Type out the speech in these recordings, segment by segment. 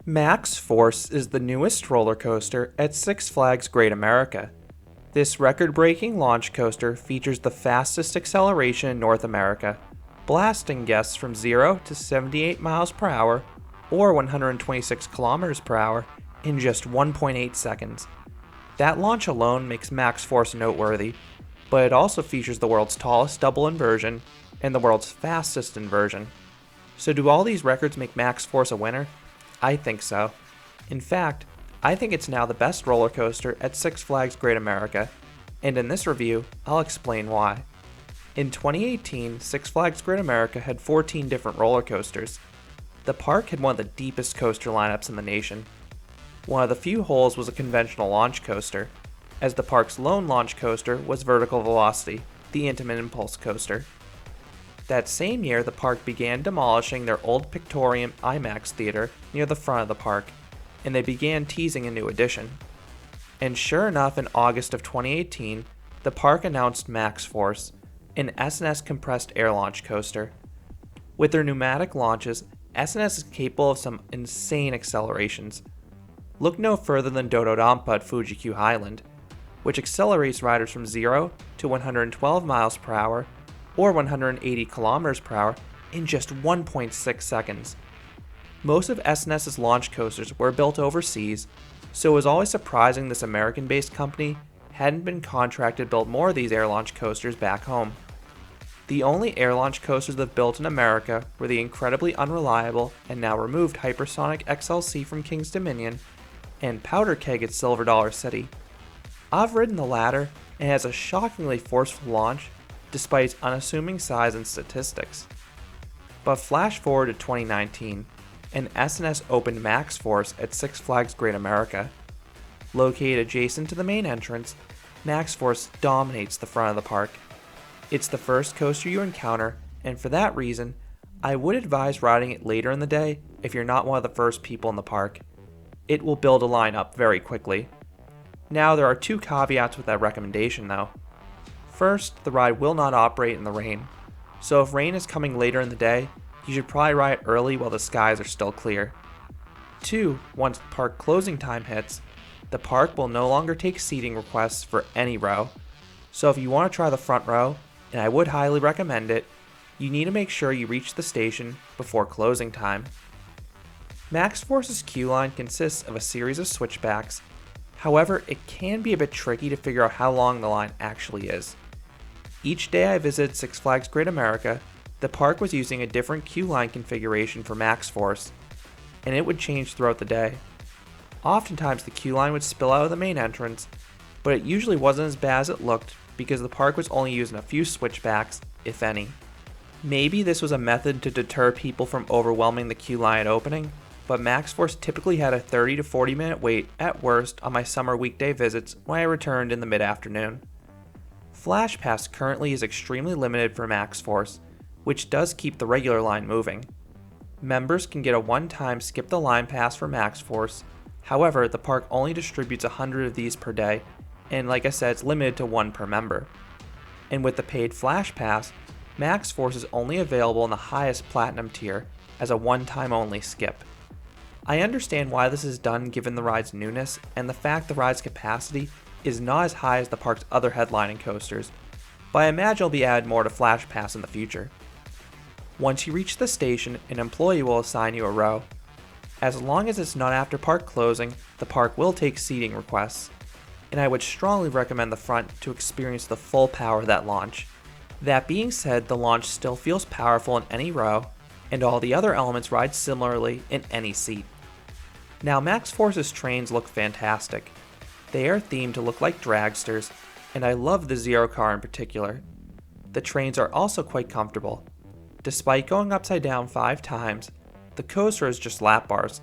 Max Force is the newest roller coaster at Six Flags Great America. This record-breaking launch coaster features the fastest acceleration in North America, blasting guests from 0 to 78 miles per hour or 126 kilometers per hour in just 1.8 seconds. That launch alone makes Max Force noteworthy, but it also features the world's tallest double inversion and the world's fastest inversion. So do all these records make Max Force a winner? I think so. In fact, I think it's now the best roller coaster at Six Flags Great America, and in this review, I'll explain why. In 2018, Six Flags Great America had 14 different roller coasters. The park had one of the deepest coaster lineups in the nation. One of the few holes was a conventional launch coaster, as the park's lone launch coaster was Vertical Velocity, the Intamin Impulse coaster. That same year, the park began demolishing their old Pictorium IMAX theater near the front of the park, and they began teasing a new addition. And sure enough, in August of 2018, the park announced Max Force, an S&S compressed air launch coaster. With their pneumatic launches, S&S is capable of some insane accelerations. Look no further than Dododampa at Fuji-Q Highland, which accelerates riders from 0 to 112 miles per hour or 180 kilometers per hour in just 1.6 seconds. Most of S&S's launch coasters were built overseas, so it was always surprising this American-based company hadn't been contracted to build more of these air launch coasters back home. The only air launch coasters they've built in America were the incredibly unreliable and now removed Hypersonic XLC from King's Dominion and Powder Keg at Silver Dollar City. I've ridden the latter, and it has a shockingly forceful launch despite its unassuming size and statistics. But flash forward to 2019, and S&S opened Max Force at Six Flags Great America. Located adjacent to the main entrance, Max Force dominates the front of the park. It's the first coaster you encounter, and for that reason, I would advise riding it later in the day if you're not one of the first people in the park. It will build a line up very quickly. Now, there are two caveats with that recommendation though. First, the ride will not operate in the rain, so if rain is coming later in the day, you should probably ride it early while the skies are still clear. 2. Once park closing time hits, the park will no longer take seating requests for any row, so if you want to try the front row, and I would highly recommend it, you need to make sure you reach the station before closing time. Max Force's queue line consists of a series of switchbacks, however it can be a bit tricky to figure out how long the line actually is. Each day I visited Six Flags Great America, the park was using a different queue line configuration for Max Force, and it would change throughout the day. Oftentimes the queue line would spill out of the main entrance, but it usually wasn't as bad as it looked because the park was only using a few switchbacks, if any. Maybe this was a method to deter people from overwhelming the queue line at opening, but Max Force typically had a 30 to 40 minute wait at worst on my summer weekday visits when I returned in the mid-afternoon. Flash Pass currently is extremely limited for Max Force, which does keep the regular line moving. Members can get a one-time skip the line pass for Max Force, however the park only distributes 100 of these per day, and like I said it's limited to one per member. And with the paid Flash Pass, Max Force is only available in the highest Platinum tier as a one-time only skip. I understand why this is done given the ride's newness and the fact the ride's capacity is not as high as the park's other headlining coasters, but I imagine it'll be added more to Flash Pass in the future. Once you reach the station, an employee will assign you a row. As long as it's not after park closing, the park will take seating requests, and I would strongly recommend the front to experience the full power of that launch. That being said, the launch still feels powerful in any row, and all the other elements ride similarly in any seat. Now Max Force's trains look fantastic. They are themed to look like dragsters, and I love the Zero car in particular. The trains are also quite comfortable. Despite going upside down 5 times, the coaster is just lap bars.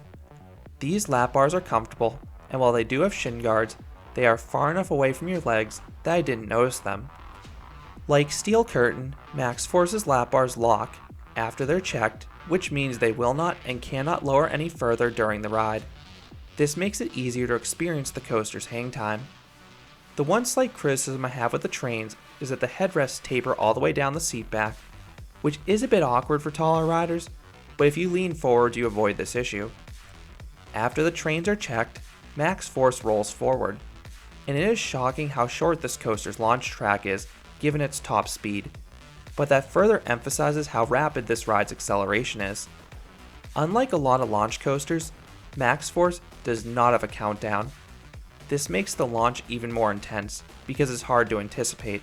These lap bars are comfortable, and while they do have shin guards, they are far enough away from your legs that I didn't notice them. Like Steel Curtain, Max Force's lap bars lock after they're checked, which means they will not and cannot lower any further during the ride. This makes it easier to experience the coaster's hang time. The one slight criticism I have with the trains is that the headrests taper all the way down the seat back, which is a bit awkward for taller riders, but if you lean forward you avoid this issue. After the trains are checked, max force rolls forward, and it is shocking how short this coaster's launch track is given its top speed, but that further emphasizes how rapid this ride's acceleration is. Unlike a lot of launch coasters, max force does not have a countdown. This makes the launch even more intense because it's hard to anticipate.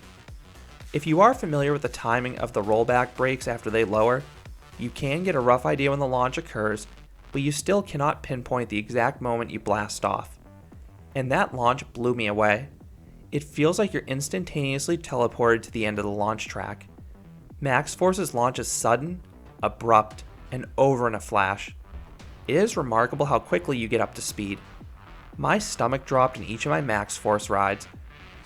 If you are familiar with the timing of the rollback brakes after they lower, you can get a rough idea when the launch occurs, but you still cannot pinpoint the exact moment you blast off. And that launch blew me away. It feels like you're instantaneously teleported to the end of the launch track. Max Force's launch is sudden, abrupt, and over in a flash. It is remarkable how quickly you get up to speed. My stomach dropped in each of my Max Force rides,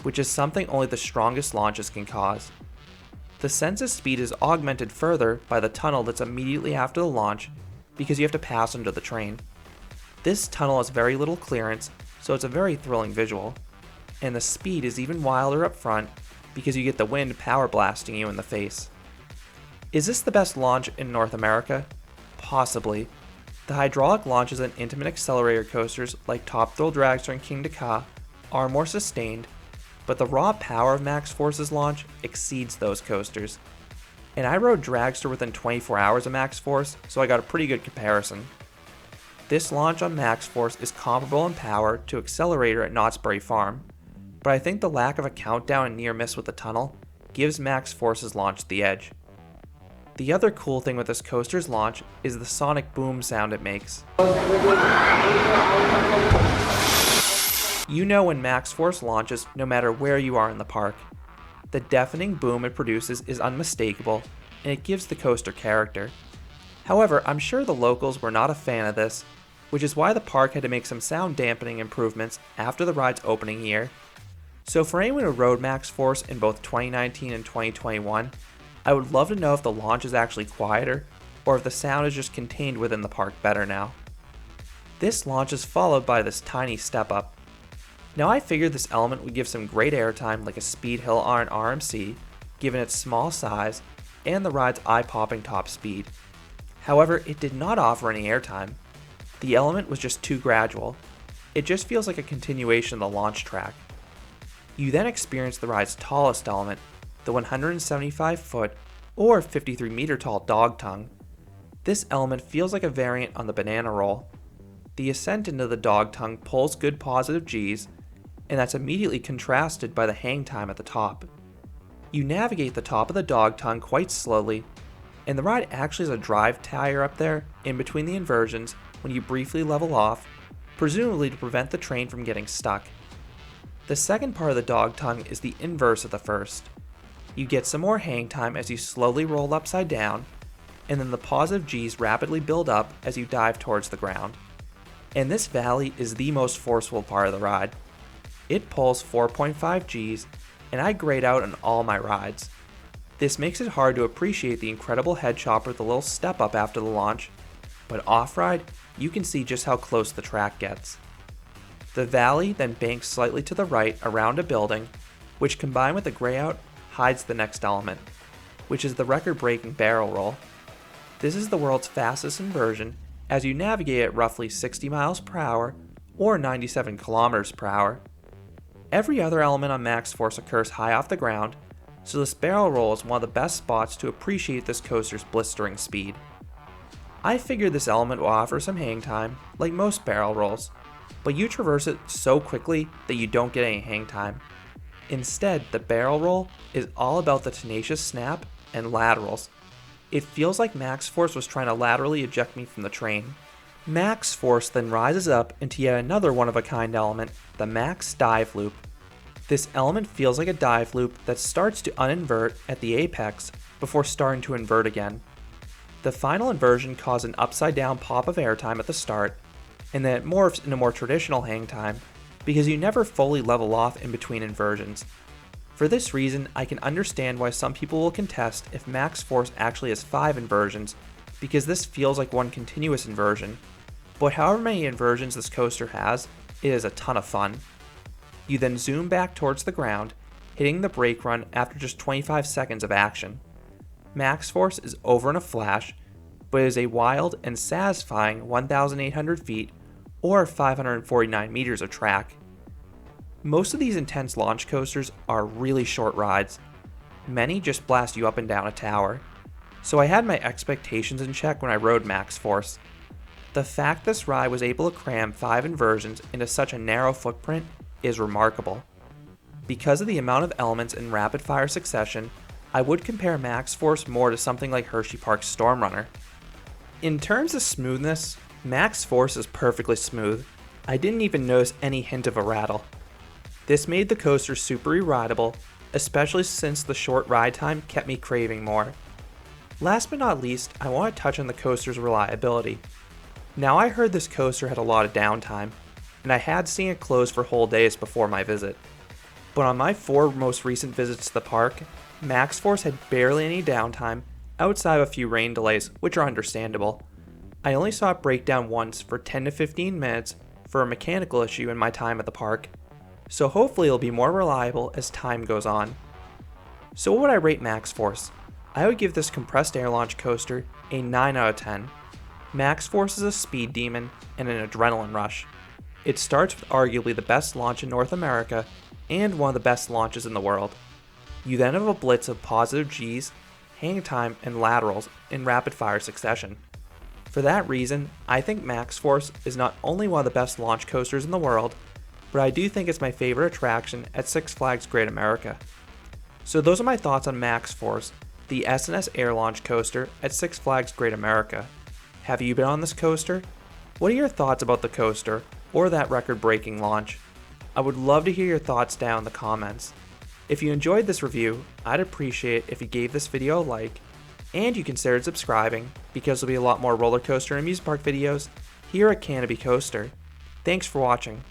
which is something only the strongest launches can cause. The sense of speed is augmented further by the tunnel that's immediately after the launch because you have to pass under the train. This tunnel has very little clearance, so it's a very thrilling visual. And the speed is even wilder up front because you get the wind power blasting you in the face. Is this the best launch in North America? Possibly. The hydraulic launches and intimate accelerator coasters like Top Thrill Dragster and Kingda Ka are more sustained, but the raw power of Max Force's launch exceeds those coasters. And I rode Dragster within 24 hours of Max Force, so I got a pretty good comparison. This launch on Max Force is comparable in power to Accelerator at Knott's Berry Farm, but I think the lack of a countdown and near miss with the tunnel gives Max Force's launch the edge. The other cool thing with this coaster's launch is the sonic boom sound it makes. You know when Max Force launches no matter where you are in the park. The deafening boom it produces is unmistakable, and it gives the coaster character. However, I'm sure the locals were not a fan of this, which is why the park had to make some sound dampening improvements after the ride's opening year. So for anyone who rode Max Force in both 2019 and 2021, I would love to know if the launch is actually quieter, or if the sound is just contained within the park better now. This launch is followed by this tiny step up. Now I figured this element would give some great airtime like a Speed Hill R and RMC, given its small size and the ride's eye-popping top speed. However, it did not offer any airtime. The element was just too gradual. It just feels like a continuation of the launch track. You then experience the ride's tallest element, the 175-foot or 53-meter tall Dog Tongue. This element feels like a variant on the Banana Roll. The ascent into the Dog Tongue pulls good positive Gs, and that's immediately contrasted by the hang time at the top. You navigate the top of the Dog Tongue quite slowly, and the ride actually has a drive tire up there in between the inversions when you briefly level off, presumably to prevent the train from getting stuck. The second part of the Dog Tongue is the inverse of the first. You get some more hang time as you slowly roll upside down, and then the positive Gs rapidly build up as you dive towards the ground. And this valley is the most forceful part of the ride. It pulls 4.5 Gs, and I grade out on all my rides. This makes it hard to appreciate the incredible head chopper with a little step up after the launch, but off-ride, you can see just how close the track gets. The valley then banks slightly to the right around a building, which combined with the gray out hides the next element, which is the record-breaking barrel roll. This is the world's fastest inversion as you navigate at roughly 60 miles per hour or 97 kilometers per hour. Every other element on Max Force occurs high off the ground, so this barrel roll is one of the best spots to appreciate this coaster's blistering speed. I figured this element will offer some hang time, like most barrel rolls, but you traverse it so quickly that you don't get any hang time. Instead, the barrel roll is all about the tenacious snap and laterals. It feels like Max Force was trying to laterally eject me from the train. Max Force then rises up into yet another one-of-a-kind element, the Max Dive Loop. This element feels like a dive loop that starts to uninvert at the apex before starting to invert again. The final inversion causes an upside-down pop of airtime at the start, and then it morphs into more traditional hang time because you never fully level off in between inversions. For this reason, I can understand why some people will contest if Max Force actually has 5 inversions, because this feels like one continuous inversion. But however many inversions this coaster has, it is a ton of fun. You then zoom back towards the ground, hitting the brake run after just 25 seconds of action. Max Force is over in a flash, but it is a wild and satisfying 1,800 feet, or 549 meters of track. Most of these intense launch coasters are really short rides. Many just blast you up and down a tower. So I had my expectations in check when I rode Max Force. The fact this ride was able to cram 5 inversions into such a narrow footprint is remarkable. Because of the amount of elements in rapid fire succession, I would compare Max Force more to something like Hershey Park's Storm Runner. In terms of smoothness, Max Force is perfectly smooth. I didn't even notice any hint of a rattle. This made the coaster super rideable, especially since the short ride time kept me craving more. Last but not least, I want to touch on the coaster's reliability. Now I heard this coaster had a lot of downtime, and I had seen it close for whole days before my visit. But on my 4 most recent visits to the park, Max Force had barely any downtime outside of a few rain delays, which are understandable. I only saw it break down once for 10 to 15 minutes for a mechanical issue in my time at the park, so hopefully it'll be more reliable as time goes on. So what would I rate Max Force? I would give this compressed air launch coaster a 9 out of 10. Max Force is a speed demon and an adrenaline rush. It starts with arguably the best launch in North America and one of the best launches in the world. You then have a blitz of positive Gs, hang time, and laterals in rapid fire succession. For that reason, I think Max Force is not only one of the best launch coasters in the world, but I do think it's my favorite attraction at Six Flags Great America. So those are my thoughts on Max Force, the S&S Air Launch Coaster at Six Flags Great America. Have you been on this coaster? What are your thoughts about the coaster or that record-breaking launch? I would love to hear your thoughts down in the comments. If you enjoyed this review, I'd appreciate if you gave this video a like, and you considered subscribing, because there'll be a lot more roller coaster and amusement park videos here at Canopy Coaster. Thanks for watching.